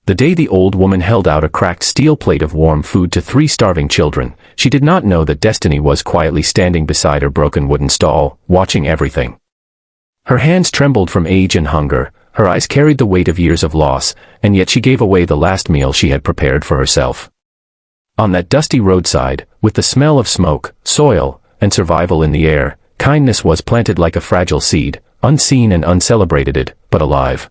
The day the old woman held out a cracked steel plate of warm food to 3 starving children, she did not know that destiny was quietly standing beside her broken wooden stall, watching everything. Her hands trembled from age and hunger, her eyes carried the weight of years of loss, and yet she gave away the last meal she had prepared for herself. On that dusty roadside, with the smell of smoke, soil, and survival in the air, kindness was planted like a fragile seed, unseen and uncelebrated, but alive.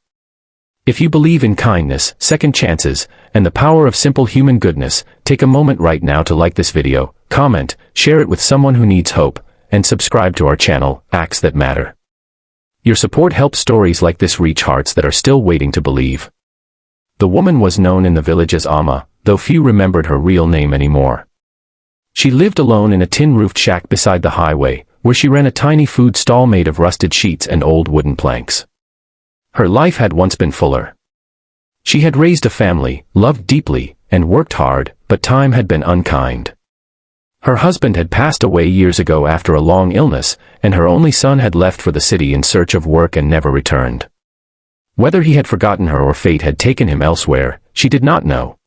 If you believe in kindness, second chances, and the power of simple human goodness, take a moment right now to like this video, comment, share it with someone who needs hope, and subscribe to our channel, Acts That Matter. Your support helps stories like this reach hearts that are still waiting to believe. The woman was known in the village as Amma, though few remembered her real name anymore. She lived alone in a tin-roofed shack beside the highway, where she ran a tiny food stall made of rusted sheets and old wooden planks. Her life had once been fuller. She had raised a family, loved deeply, and worked hard, but time had been unkind. Her husband had passed away years ago after a long illness, and her only son had left for the city in search of work and never returned. Whether he had forgotten her or fate had taken him elsewhere, she did not know.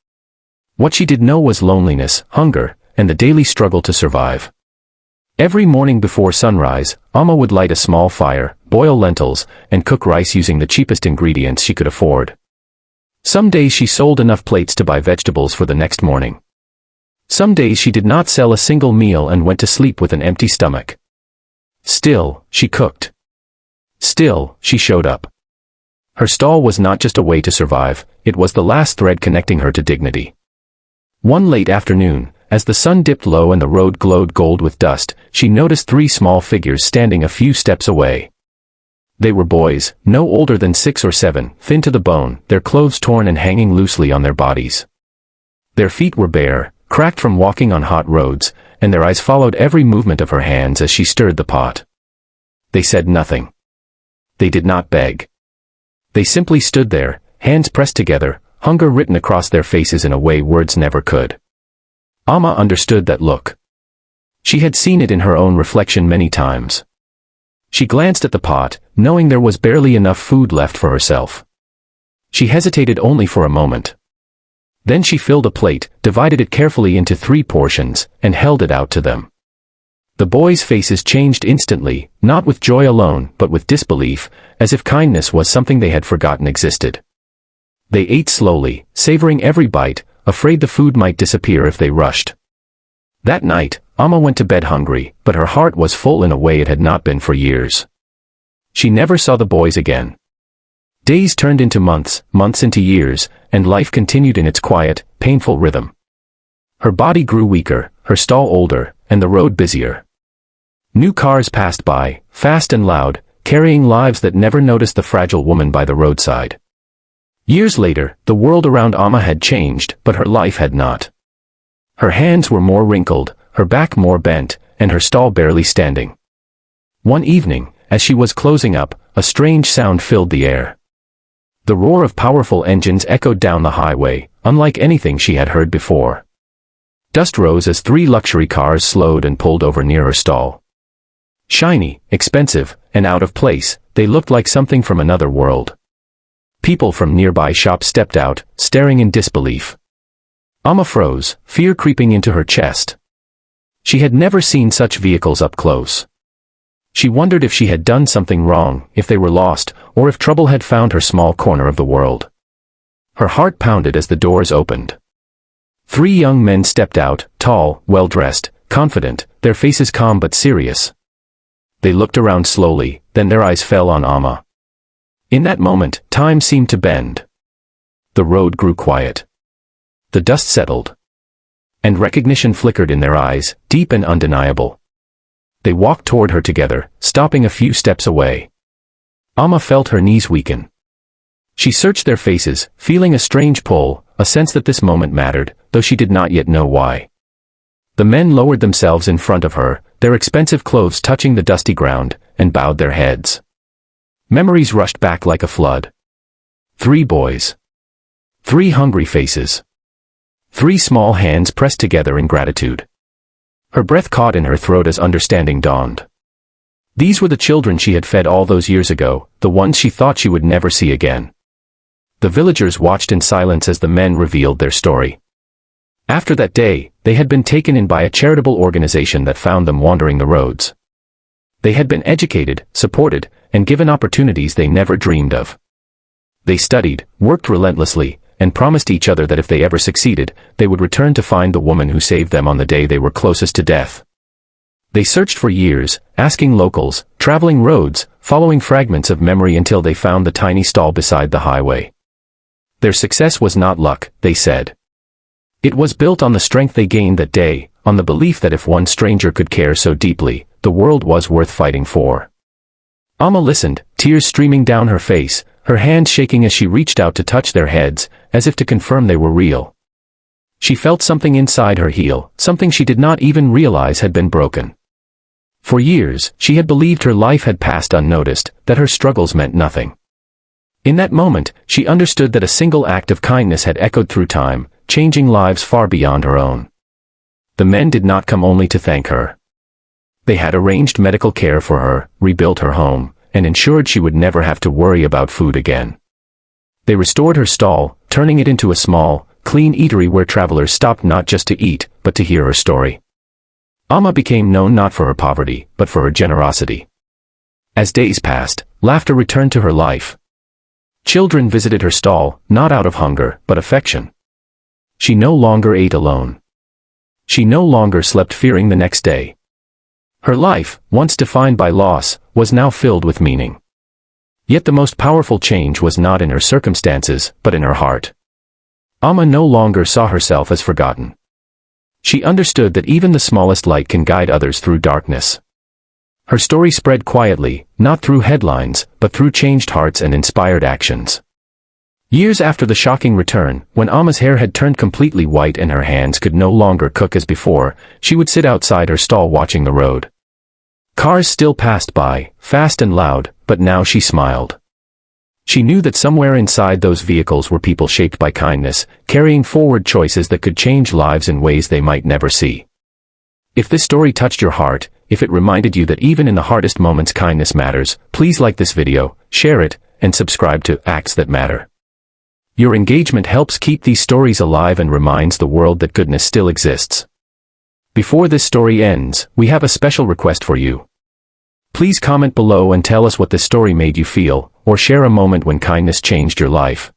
What she did know was loneliness, hunger, and the daily struggle to survive. Every morning before sunrise, Amma would light a small fire, boil lentils, and cook rice using the cheapest ingredients she could afford. Some days she sold enough plates to buy vegetables for the next morning. Some days she did not sell a single meal and went to sleep with an empty stomach. Still, she cooked. Still, she showed up. Her stall was not just a way to survive, it was the last thread connecting her to dignity. One late afternoon, as the sun dipped low and the road glowed gold with dust, she noticed 3 small figures standing a few steps away. They were boys, no older than 6 or 7, thin to the bone, their clothes torn and hanging loosely on their bodies. Their feet were bare, cracked from walking on hot roads, and their eyes followed every movement of her hands as she stirred the pot. They said nothing. They did not beg. They simply stood there, hands pressed together, hunger written across their faces in a way words never could. Amma understood that look. She had seen it in her own reflection many times. She glanced at the pot, knowing there was barely enough food left for herself. She hesitated only for a moment. Then she filled a plate, divided it carefully into 3 portions, and held it out to them. The boys' faces changed instantly, not with joy alone, but with disbelief, as if kindness was something they had forgotten existed. They ate slowly, savoring every bite, afraid the food might disappear if they rushed. That night, Amma went to bed hungry, but her heart was full in a way it had not been for years. She never saw the boys again. Days turned into months, months into years, and life continued in its quiet, painful rhythm. Her body grew weaker, her stall older, and the road busier. New cars passed by, fast and loud, carrying lives that never noticed the fragile woman by the roadside. Years later, the world around Amma had changed, but her life had not. Her hands were more wrinkled, her back more bent, and her stall barely standing. One evening, as she was closing up, a strange sound filled the air. The roar of powerful engines echoed down the highway, unlike anything she had heard before. Dust rose as 3 luxury cars slowed and pulled over near her stall. Shiny, expensive, and out of place, they looked like something from another world. People from nearby shops stepped out, staring in disbelief. Amma froze, fear creeping into her chest. She had never seen such vehicles up close. She wondered if she had done something wrong, if they were lost, or if trouble had found her small corner of the world. Her heart pounded as the doors opened. 3 young men stepped out, tall, well-dressed, confident, their faces calm but serious. They looked around slowly, then their eyes fell on Amma. In that moment, time seemed to bend. The road grew quiet. The dust settled. And recognition flickered in their eyes, deep and undeniable. They walked toward her together, stopping a few steps away. Amma felt her knees weaken. She searched their faces, feeling a strange pull, a sense that this moment mattered, though she did not yet know why. The men lowered themselves in front of her, their expensive clothes touching the dusty ground, and bowed their heads. Memories rushed back like a flood. 3 boys. 3 hungry faces. 3 small hands pressed together in gratitude. Her breath caught in her throat as understanding dawned. These were the children she had fed all those years ago, the ones she thought she would never see again. The villagers watched in silence as the men revealed their story. After that day, they had been taken in by a charitable organization that found them wandering the roads. They had been educated, supported, and given opportunities they never dreamed of. They studied, worked relentlessly, and promised each other that if they ever succeeded, they would return to find the woman who saved them on the day they were closest to death. They searched for years, asking locals, traveling roads, following fragments of memory until they found the tiny stall beside the highway. Their success was not luck, they said. It was built on the strength they gained that day, on the belief that if one stranger could care so deeply, the world was worth fighting for. Amma listened, tears streaming down her face, her hands shaking as she reached out to touch their heads, as if to confirm they were real. She felt something inside her heal, something she did not even realize had been broken. For years, she had believed her life had passed unnoticed, that her struggles meant nothing. In that moment, she understood that a single act of kindness had echoed through time, changing lives far beyond her own. The men did not come only to thank her. They had arranged medical care for her, rebuilt her home, and ensured she would never have to worry about food again. They restored her stall, turning it into a small, clean eatery where travelers stopped not just to eat, but to hear her story. Amma became known not for her poverty, but for her generosity. As days passed, laughter returned to her life. Children visited her stall, not out of hunger, but affection. She no longer ate alone. She no longer slept fearing the next day. Her life, once defined by loss, was now filled with meaning. Yet the most powerful change was not in her circumstances, but in her heart. Amma no longer saw herself as forgotten. She understood that even the smallest light can guide others through darkness. Her story spread quietly, not through headlines, but through changed hearts and inspired actions. Years after the shocking return, when Amma's hair had turned completely white and her hands could no longer cook as before, she would sit outside her stall watching the road. Cars still passed by, fast and loud, but now she smiled. She knew that somewhere inside those vehicles were people shaped by kindness, carrying forward choices that could change lives in ways they might never see. If this story touched your heart, if it reminded you that even in the hardest moments kindness matters, please like this video, share it, and subscribe to Acts That Matter. Your engagement helps keep these stories alive and reminds the world that goodness still exists. Before this story ends, we have a special request for you. Please comment below and tell us what this story made you feel, or share a moment when kindness changed your life.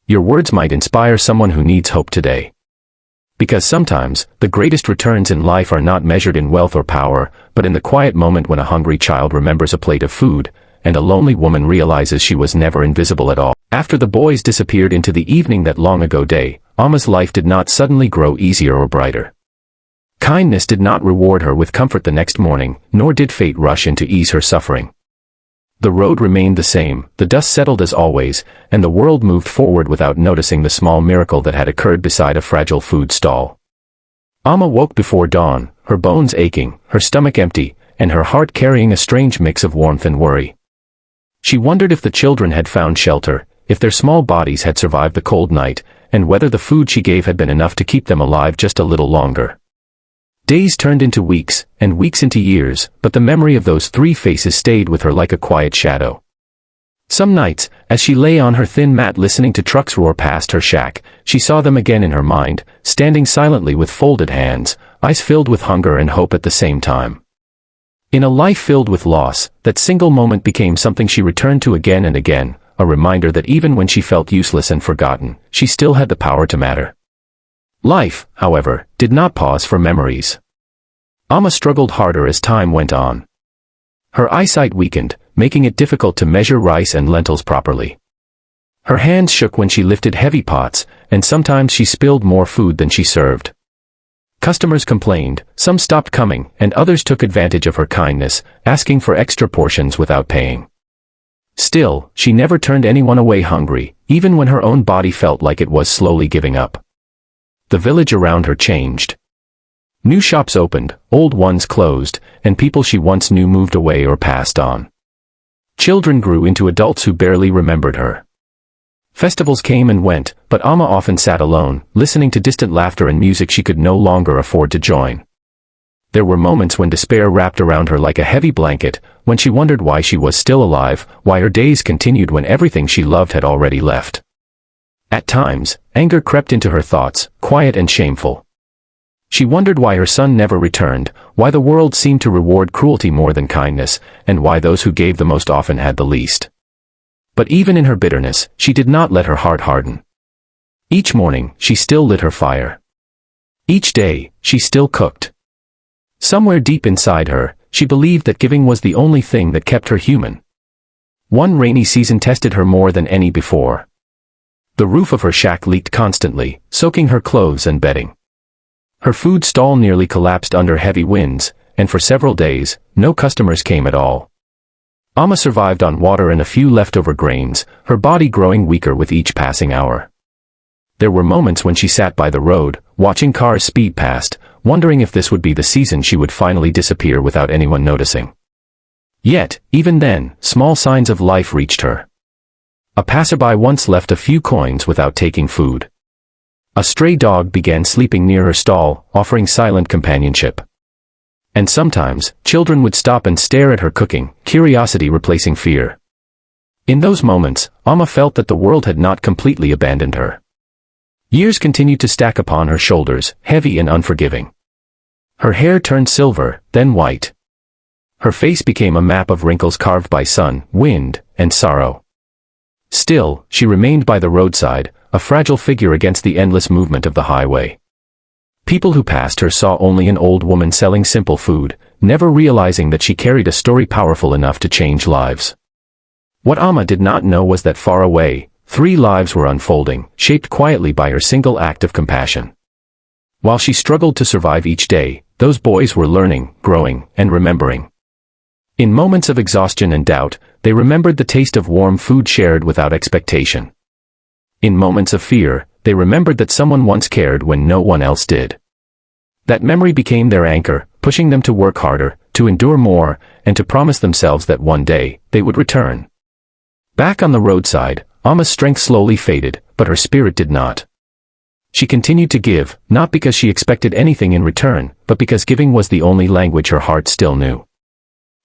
Your words might inspire someone who needs hope today. Because sometimes, the greatest returns in life are not measured in wealth or power, but in the quiet moment when a hungry child remembers a plate of food, and a lonely woman realizes she was never invisible at all. After the boys disappeared into the evening that long ago day, Amma's life did not suddenly grow easier or brighter. Kindness did not reward her with comfort the next morning, nor did fate rush in to ease her suffering. The road remained the same, the dust settled as always, and the world moved forward without noticing the small miracle that had occurred beside a fragile food stall. Amma woke before dawn, her bones aching, her stomach empty, and her heart carrying a strange mix of warmth and worry. She wondered if the children had found shelter, if their small bodies had survived the cold night, and whether the food she gave had been enough to keep them alive just a little longer. Days turned into weeks, and weeks into years, but the memory of those three faces stayed with her like a quiet shadow. Some nights, as she lay on her thin mat listening to trucks roar past her shack, she saw them again in her mind, standing silently with folded hands, eyes filled with hunger and hope at the same time. In a life filled with loss, that single moment became something she returned to again and again, a reminder that even when she felt useless and forgotten, she still had the power to matter. Life, however, did not pause for memories. Amma struggled harder as time went on. Her eyesight weakened, making it difficult to measure rice and lentils properly. Her hands shook when she lifted heavy pots, and sometimes she spilled more food than she served. Customers complained, some stopped coming, and others took advantage of her kindness, asking for extra portions without paying. Still, she never turned anyone away hungry, even when her own body felt like it was slowly giving up. The village around her changed. New shops opened, old ones closed, and people she once knew moved away or passed on. Children grew into adults who barely remembered her. Festivals came and went, but Amma often sat alone, listening to distant laughter and music she could no longer afford to join. There were moments when despair wrapped around her like a heavy blanket, when she wondered why she was still alive, why her days continued when everything she loved had already left. At times, anger crept into her thoughts, quiet and shameful. She wondered why her son never returned, why the world seemed to reward cruelty more than kindness, and why those who gave the most often had the least. But even in her bitterness, she did not let her heart harden. Each morning, she still lit her fire. Each day, she still cooked. Somewhere deep inside her, she believed that giving was the only thing that kept her human. One rainy season tested her more than any before. The roof of her shack leaked constantly, soaking her clothes and bedding. Her food stall nearly collapsed under heavy winds, and for several days, no customers came at all. Amma survived on water and a few leftover grains, her body growing weaker with each passing hour. There were moments when she sat by the road, watching cars speed past, wondering if this would be the season she would finally disappear without anyone noticing. Yet, even then, small signs of life reached her. A passerby once left a few coins without taking food. A stray dog began sleeping near her stall, offering silent companionship. And sometimes, children would stop and stare at her cooking, curiosity replacing fear. In those moments, Amma felt that the world had not completely abandoned her. Years continued to stack upon her shoulders, heavy and unforgiving. Her hair turned silver, then white. Her face became a map of wrinkles carved by sun, wind, and sorrow. Still, she remained by the roadside, a fragile figure against the endless movement of the highway. People who passed her saw only an old woman selling simple food, never realizing that she carried a story powerful enough to change lives. What Amma did not know was that far away, 3 lives were unfolding, shaped quietly by her single act of compassion. While she struggled to survive each day, those boys were learning, growing, and remembering. In moments of exhaustion and doubt, they remembered the taste of warm food shared without expectation. In moments of fear, they remembered that someone once cared when no one else did. That memory became their anchor, pushing them to work harder, to endure more, and to promise themselves that one day, they would return. Back on the roadside, Amma's strength slowly faded, but her spirit did not. She continued to give, not because she expected anything in return, but because giving was the only language her heart still knew.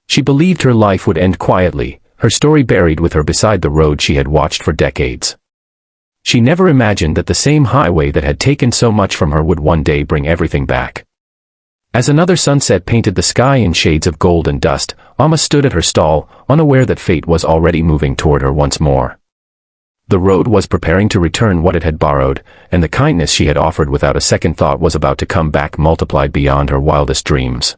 She believed her life would end quietly, her story buried with her beside the road she had watched for decades. She never imagined that the same highway that had taken so much from her would one day bring everything back. As another sunset painted the sky in shades of gold and dust, Amma stood at her stall, unaware that fate was already moving toward her once more. The road was preparing to return what it had borrowed, and the kindness she had offered without a second thought was about to come back multiplied beyond her wildest dreams.